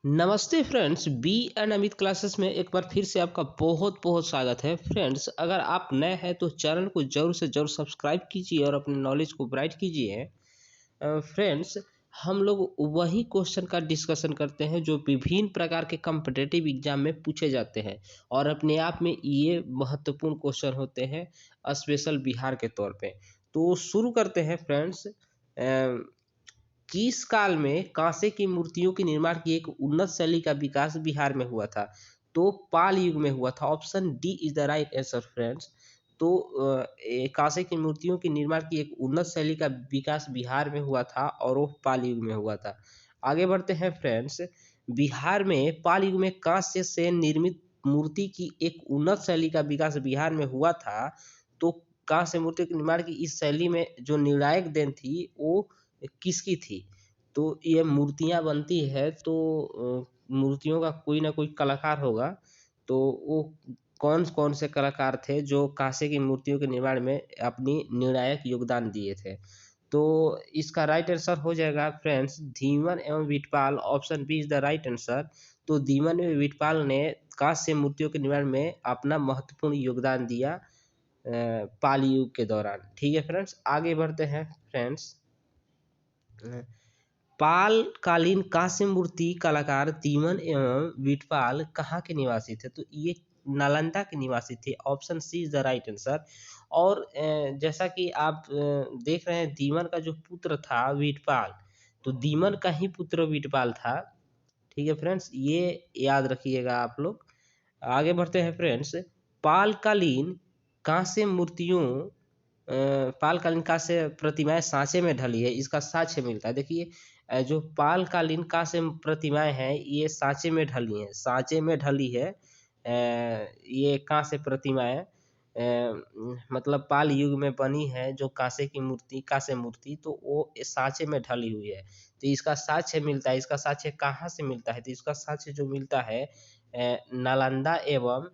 नमस्ते friends, B and Amit classes में एक बार फिर से आपका बहुत बहुत स्वागत है। फ्रेंड्स, अगर आप नए हैं तो चैनल को ज़रूर से ज़रूर सब्सक्राइब कीजिए और अपने नॉलेज को ब्राइट कीजिए। फ्रेंड्स, हम लोग वही क्वेश्चन का डिस्कशन करते हैं जो विभिन्न प्रकार के कॉम्पिटिटिव एग्जाम में पूछे जाते हैं और अपने आप में ये महत्वपूर्ण क्वेश्चन होते हैं, स्पेशल बिहार के तौर पे। तो शुरू करते हैं फ्रेंड्स। किस काल में कांसे की मूर्तियों के निर्माण की एक उन्नत शैली का विकास बिहार में हुआ था? तो पाल युग में हुआ था। Option D is the right answer friends. तो कांसे की मूर्तियों के निर्माण की एक उन्नत शैली का विकास बिहार में हुआ था और वो पाल युग में हुआ था। आगे बढ़ते हैं फ्रेंड्स। बिहार में पाल युग में कांस्य से निर्मित मूर्ति की एक उन्नत शैली का विकास बिहार में हुआ था। तो कांस्य मूर्ति के निर्माण की इस शैली में जो निर्णायक देन थी वो किसकी थी? तो ये मूर्तियाँ बनती है तो मूर्तियों का कोई ना कोई कलाकार होगा। तो वो कौन-कौन से कलाकार थे जो कांसे की मूर्तियों के निर्माण में अपनी निर्णायक योगदान दिए थे? तो इसका राइट आंसर हो जाएगा फ्रेंड्स धीवन एवं विटपाल। Option B is the right answer. तो दीवन एवं विटपाल ने कांस्य मूर्तियों के निर्माण में अपना महत्वपूर्ण योगदान दिया पाल युग के दौरान। ठीक है फ्रेंड्स, आगे बढ़ते हैं फ्रेंड्स। पाल-कालीन कांस्य मूर्ति कलाकार दीवन एवं विटपाल कहाँ के निवासी थे? तो ये नालंदा के निवासी थे। Option C is the right answer. और जैसा कि आप देख रहे हैं दीवन का जो पुत्र था विटपाल, तो दीवन का ही पुत्र विटपाल था। ठीक है फ्रेंड्स, ये याद रखिएगा आप लोग। आगे बढ़ते हैं फ्रेंड्स। पाल-कालीन कांस्य मूर्तियों पाल-कालीन कांस्य प्रतिमाएँ साँचे में ढली है, इसका साक्ष्य मिलता है। देखिए जो पाल-कालीन कांस्य प्रतिमाएँ हैं, ये साँचे में ढली हैं, साँचे में ढली है। ये कांस्य प्रतिमाएँ मतलब पाल युग में बनी है जो कांस्य मूर्ति तो वो साँचे में ढली हुई है। तो इसका साक्ष्य मिलता है, इसका साक्ष्य कहाँ से मिलता है? तो इसका साक्ष्य जो मिलता है नालंदा एवं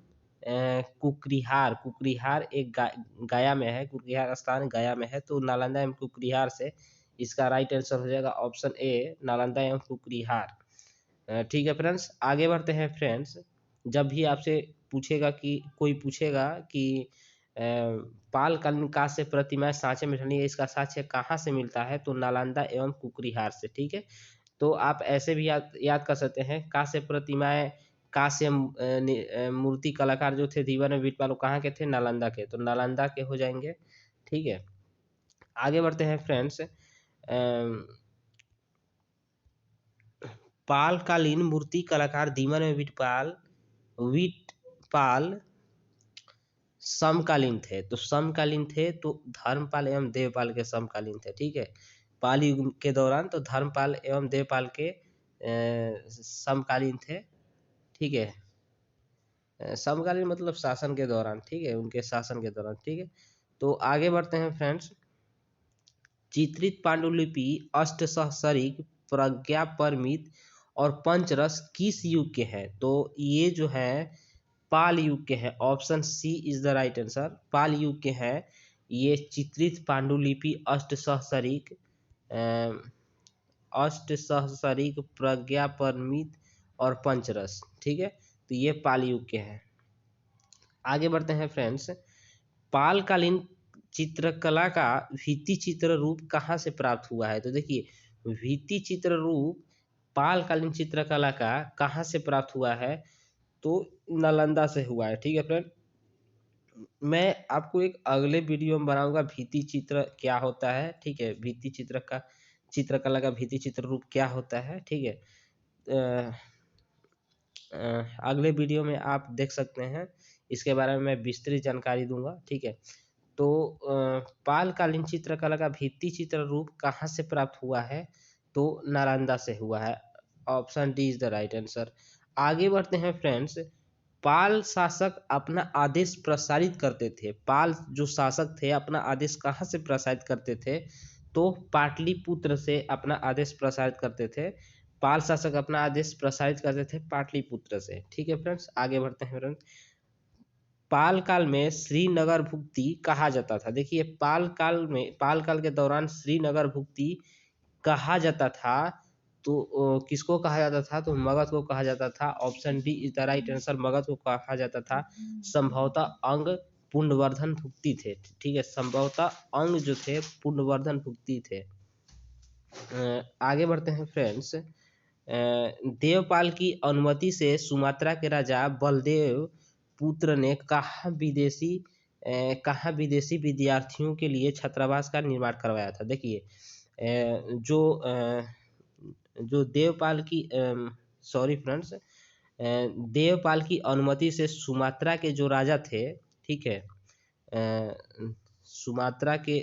कुकरीहार। कुकरीहार एक गया में है, कुकरीहार स्थान गया में है, तो नालंदा एवं कुकरीहार से इसका राइट आंसर हो जाएगा ऑप्शन ए नालंदा एवं कुकरीहार। ठीक है फ्रेंड्स, आगे बढ़ते हैं फ्रेंड्स। जब भी आपसे कोई पूछेगा कि पाल-कालीन कांस्य प्रतिमाएँ साँचे में ढली है, इसका साक्ष्य कहाँ से मिलता है? तो नालंदा एवं कुकरीहार से, ठीक है? तो आप ऐसे भी याद याद कर सकते हैं कांस्य प्रतिमाएँ मूर्ति कलाकार जो थे दीवान बीरपाल वो कहाँ के थे? नालंदा के, तो नालंदा के हो जाएँगे, ठीक है? आगे बढ़ते हैं फ्रेंड्स। पाल-कालीन मूर्ति कलाकार दीवान विटपाल समकालीन थे। तो समकालीन थे तो धर्मपाल एवं देवपाल के समकालीन थे, ठीक है? पाल युग के दौरान तो धर्मपाल एवं देवपाल के समकालीन थे, ठीक है? समकालीन मतलब शासन के दौरान, ठीक है? उनके शासन के दौरान, ठीक है? तो आगे बढ़ते हैं फ्रेंड्स। चित्रित पांडुलिपि अष्टसहस्रिक प्रज्ञापरमित और पंचरस किस युग के हैं? तो ये जो है पाल युग के हैं। Option C is the right answer. पाल युग के हैं ये चित्रित पांडुलिपि अष्टसहस्रिक प्रज्ञापरमित और पंचरस, ठीक है? तो ये पाल युग के हैं। आगे बढ़ते हैं फ्रेंड्स। पालकालीन चित्रकला का भित्ति चित्र रूप कहाँ से प्राप्त हुआ है? तो देखिए भित्ति चित्र रूप पालकालीन चित्रकला का कहाँ से प्राप्त हुआ है? तो नालंदा से हुआ है, ठीक है फ्रेंड? मैं आपको एक अगले वीडियो में बनाऊंगा भित्ति चित्र क्या होता है, ठीक है? चित्रकला का भित्ति चित्र रूप क्या होता है, ठीक है? अ, अगले वीडियो में आप देख सकते हैं, इसके बारे में मैं विस्तृत जानकारी दूंगा, ठीक है? तो पालकालीन चित्रकला का भित्ति चित्र रूप कहाँ से प्राप्त हुआ है? तो नालंदा से हुआ है। Option D is the right answer. आगे बढ़ते हैं फ्रेंड्स। पाल शासक अपना आदेश प्रसारित करते थे। पाल जो शासक थे अपना आदेश कहाँ से प्रसारित करते थे? तो पाटलिपुत्र से अपना आदेश प्रसारित करते थे। पाल शासक अपना आदेश प्रसारित करते थे पाटलिपुत्र से, ठीक है फ्रेंड्स? आगे बढ़ते हैं फ्रेंड्स। पाल काल में श्रीनगर भुक्ति कहा जाता था। देखिए पाल काल के दौरान श्रीनगर भुक्ति कहा जाता था। तो किसको कहा जाता था? तो मगध को कहा जाता था। Option D is the right answer, Magadh को कहा जाता था। संभवतः अंग पुण्यवर्धन भुक्ति थे। ठीक है, संभवतः अंग जो थे पुण्यवर्धन भुक्ति थे। आगे बढ़ते हैं फ्रेंड्स। देवपाल की अनुमति से सुमात्रा के राजा बलदेव पुत्र ने कहाँ विदेशी विद्यार्थियों के लिए छात्रावास का निर्माण करवाया था? देखिए, जो देवपाल की सॉरी फ्रेंड्स, देवपाल की अनुमति से सुमात्रा के जो राजा थे, ठीक है, सुमात्रा के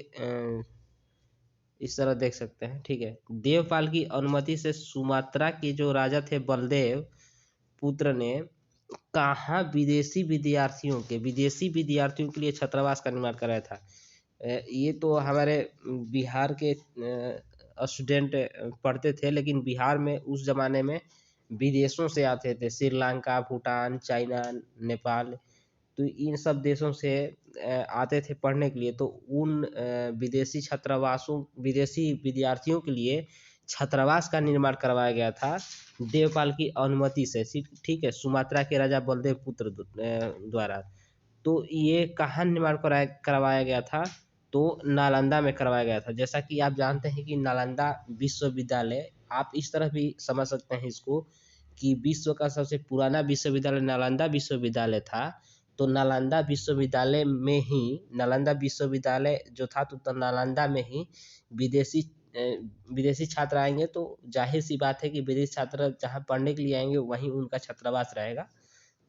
इस तरह देख सकते हैं। ठीक है, देवपाल की अनुमति से सुमात्रा के जो राजा थे बलदेव पुत्र ने कहाँ विदेशी विद्यार्थियों के लिए छात्रावास का निर्माण कराया था? ये तो हमारे बिहार के स्टूडेंट पढ़ते थे, लेकिन बिहार में उस जमाने में विदेशों से आते थे, श्रीलंका, भूटान, चाइना, नेपाल, तो इन सब देशों से आते थे पढ़ने के लिए। तो उन विदेशी विद्यार्थियों के लिए छात्रावास का निर्माण करवाया गया था देवपाल की अनुमति से। ठीक है, सुमात्रा के राजा बलदेव पुत्र द्वारा। तो ये कहाँ निर्माण करवाया गया था? तो नालंदा में करवाया गया था। जैसा कि आप जानते हैं कि नालंदा विश्वविद्यालय, आप इस तरह भी समझ सकते हैं इसको कि विश्व का सबसे पुराना विश्वविद्यालय नालंदा विश्वविद्यालय था। तो नालंदा विश्वविद्यालय जो था, तो नालंदा में ही विदेशी छात्र आएंगे, तो जाहिर सी बात है कि विदेशी छात्र जहाँ पढ़ने के लिए आएंगे वहीं उनका छात्रावास रहेगा।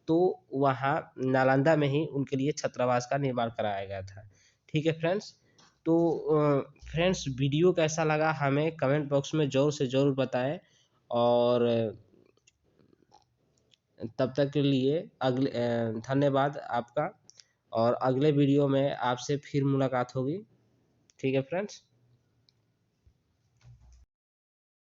तो वहाँ नालंदा में ही उनके लिए छात्रावास का निर्माण कराया गया था। ठीक है फ्रेंड्स, तो फ्रेंड्स वीडियो कैसा लगा हमें कमेंट बॉक्स में ज़रूर से ज़रूर बताएं। और तब तक के लिए धन्यवाद आपका। और अगले वीडियो में आपसे फिर मुलाकात होगी। ठीक है फ्रेंड्स।